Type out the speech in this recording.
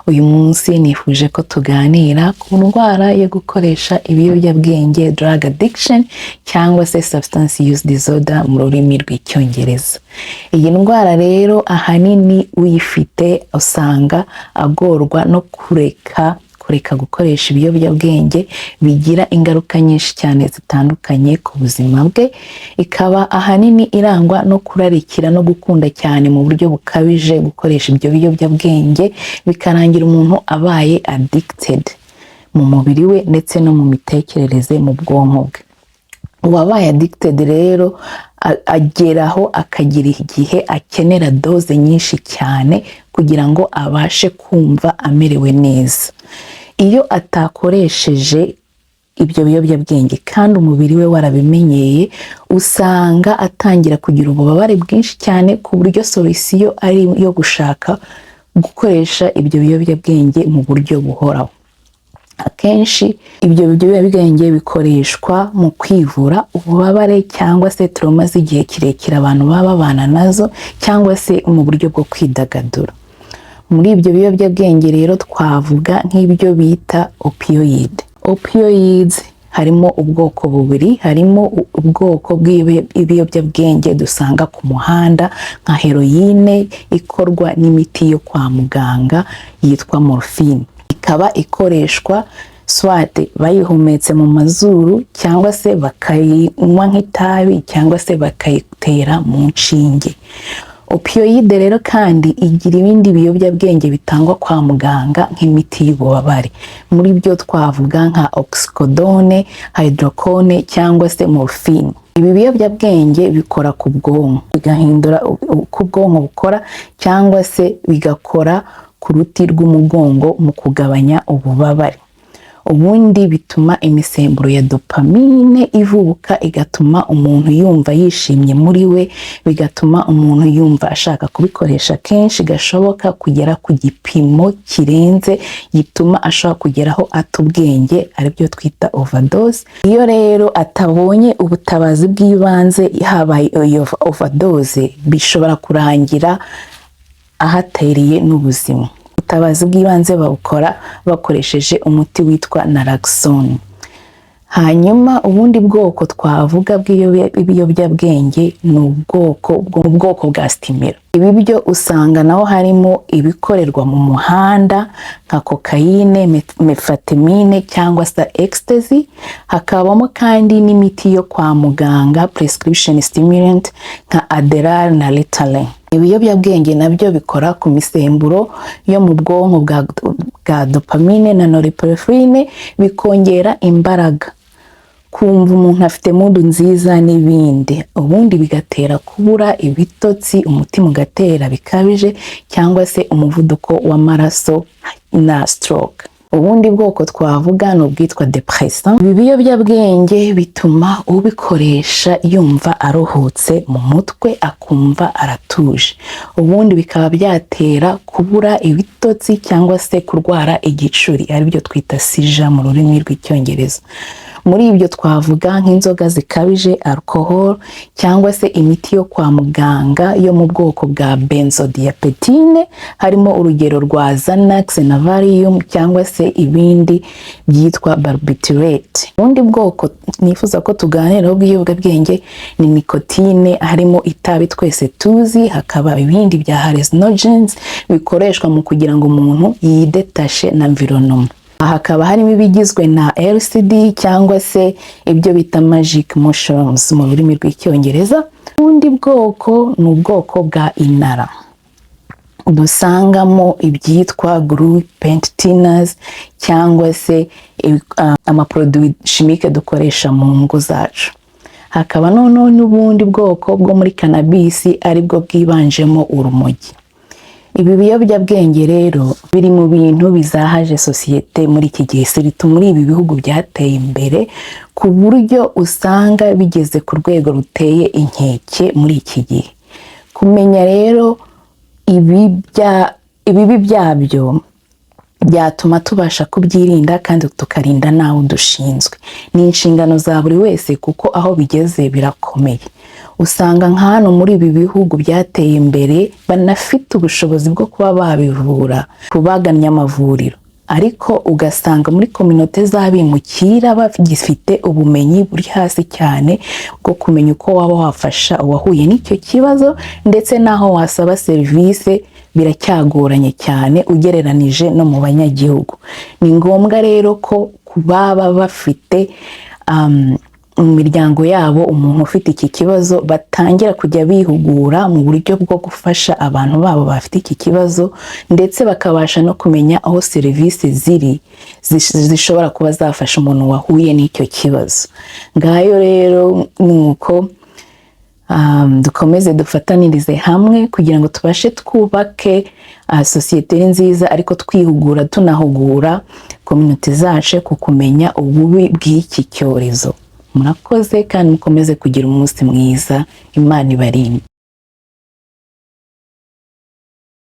Uyu munsi nifuje ko tuganira ku ndwara yo gukoresha ibiyobyabwenge, drug addiction cyangwa se substance use disorder mu rurimi rw'icyongereza. Iyi ndwara rero ahanini uyifite usanga agorwa no kureka gukoresha ibiyobyabwenge, bigira ingaruka nyinshi cyane zitandukanye ku buzima bwe. Ikaba ahanini irangwa no kurarikira no gukunda cyane mu buryo bukabije gukoresha ibyo biyobyabwenge, bikarangira umuntu abaye addicted mu mubiri we ndetse no mu mitekerereze mu bwonko bwe. Uwabaye addicted rero ageraho akagira igihe akenera doze nyinshi cyane kugira ngo abashe kumva amerewe neza. Iyo atakoresheje ibyo biyobyabwenge kandi umubiri we warabimenyeye, usanga atangira kugira ububabare bwinshi cyane ku buryo solution ari yo gushaka gukoresha ibyo biyobyabwenge mu buryo buhoraho. Akenshi ibyo biyobyabwenge bikoreshwa mu kwivura ububabare cyangwa se trauma z'igihe kirekire abantu baba babana nazo, cyangwa se mu buryo bwo kwidagadura. Muri ibyo biyobyabwenge rero twavuga nk'ibyo bita opioid. Opioids harimo ubwoko bubiri, harimo ubwoko bw'ibiyobyabwenge dusanga ku muhanda nka heroine ikorwa n'imiti yo kwa muganga yitwa morphine. Ikaba ikoreshwa swate bayihumetse mu mazuru cyangwa se bakayinywa nk'itabi cyangwa se bakayitera mu nshinge. Opioid rero kandi igira ibindi biyobyabwenge bitangwa kwa muganga nk'imiti y'ububabare. Muri byo twavuga nka oxycodone, hydrocodone cyangwa se morphine. Ibi biyobyabwenge bikora ku bwonko, bigahindura uko ubwonko bukora cyangwa se bigakora ku ruti rw'umugongo mu kugabanya ububabare. Ubundi bituma imisemburo ya dopamine ivubuka, igatuma umuntu yumva yishimye muri we, bigatuma umuntu yumva ashaka kubikoresha kenshi gashoboka kugera ku gipimo kirenze gituma ashobora kugeraho ata ubwenge, aribyo twita overdose. Iyo rero atabonye ubutabazi bw'ibanze habaye iyo overdose, bishobora kurangira ahateriye n'ubuzima. Ubutabazi bw'ibanze babukora bakoresheje umuti witwa naloxone. Hanyuma ubundi bwoko twavuga bw'ibiyobyabwenge ni ubwoko bwa stimira. Ibi byo usanga naho harimo ibikorerwa mu muhanda nka cocaine, methamphetamine cyangwa se ecstasy. Hakabamo kandi n'imiti yo kwa muganga prescription stimulant nka Adderall na Ritalin. Ibiyobyabwenge nabyo bikora ku misemburo yo mu bwonko bwa dopamine na norepinephrine, bikongera imbaraga, kumva umuntu afite mood nziza n'ibindi. Ubundi bigatera kubura ibitotsi, umutima ugatera bikabije cyangwa se umuvuduko w'amaraso na stroke. Ubundi bwoko twavuga ni ubwitwa depressant. Ibi biyobyabwenge bituma ubikoresha yumva aruhutse mu mutwe, akumva aratuje. Ubundi bikaba byatera kubura ibitotsi cyangwa se kurwara igicuri, aribyo twita seizure mu rurimi rw'icyongereza. Muri ibyo twavuga nk'inzoga zikabije, alcohol cyangwa se imiti yo kwa muganga yo mu bwoko bwa benzodiazepine, harimo urugero rwa Xanax na Valium cyangwa se ibindi byitwa barbiturate. Ubundi bwoko nifuza ko tuganiraho bw'ibiyobyabwenge ni nicotine, harimo itabi twese tuzi, hakaba ibindi bya hallucinogens bikoreshwa mu kugira ngo umuntu yidetashe na environment. Hakaba harimo ibigizwe na LSD cyangwa se ibyo bita magic mushrooms mu rurimi rw'icyongereza. Ubundi bwoko ni ubwoko bwa intera. Dusangamo ibyitwa group pentatinas cyangwa se amaproduit chimique dukoresha mu ngo zacu. Hakaba noneho n'ubundi bwoko bwo muri cannabis, aribwo bwibanjemo urumogi. Ibi biyobyabwenge rero biri mu bintu bizahaje sosiyete muri iki gihe, siritu muri ibi bihugu byateye imbere, ku buryo usanga bigeze ku rwego ruteye inkeke muri iki gihe. Kumenya rero ibibi byabyo byatuma tubasha kubyirinda kandi tukarinda nawe dushinzwe. Ni inshingano za buri wese kuko aho bigeze birakomeye. usanga nka hano muri ibi bihugu byateye imbere banafite ubushobozi bwo kuba babivura, kubaganya amavuriro, ariko ugasanga muri kominote z'abimukira bagifite ubumenyi buri hasi cyane bwo kumenya uko waba wafasha uwahuye n'icyo kibazo, ndetse n'aho wasaba serivisi biracyagoranye cyane ugereranije no mu banyagihugu. Ni ngombwa rero ko baba bafite mu miryango yabo umuntu ufite iki kibazo batangira kujya bihugura mu buryo bwo gufasha abantu babo bafite iki kibazo, ndetse bakabasha no kumenya aho serivisi ziri zishobora kuba zafasha umuntu wahuye n'icyo kibazo. Ngayo rero nuko dukomeze dufatanirize hamwe kugira ngo tubashe twubake sosiyete nziza, ariko twihugura tunahugura community zacu ku kumenya ububi bw'iki cyorezo. Murakoze kandi mukomeze kugira umunsi mwiza. Imana ibarinde.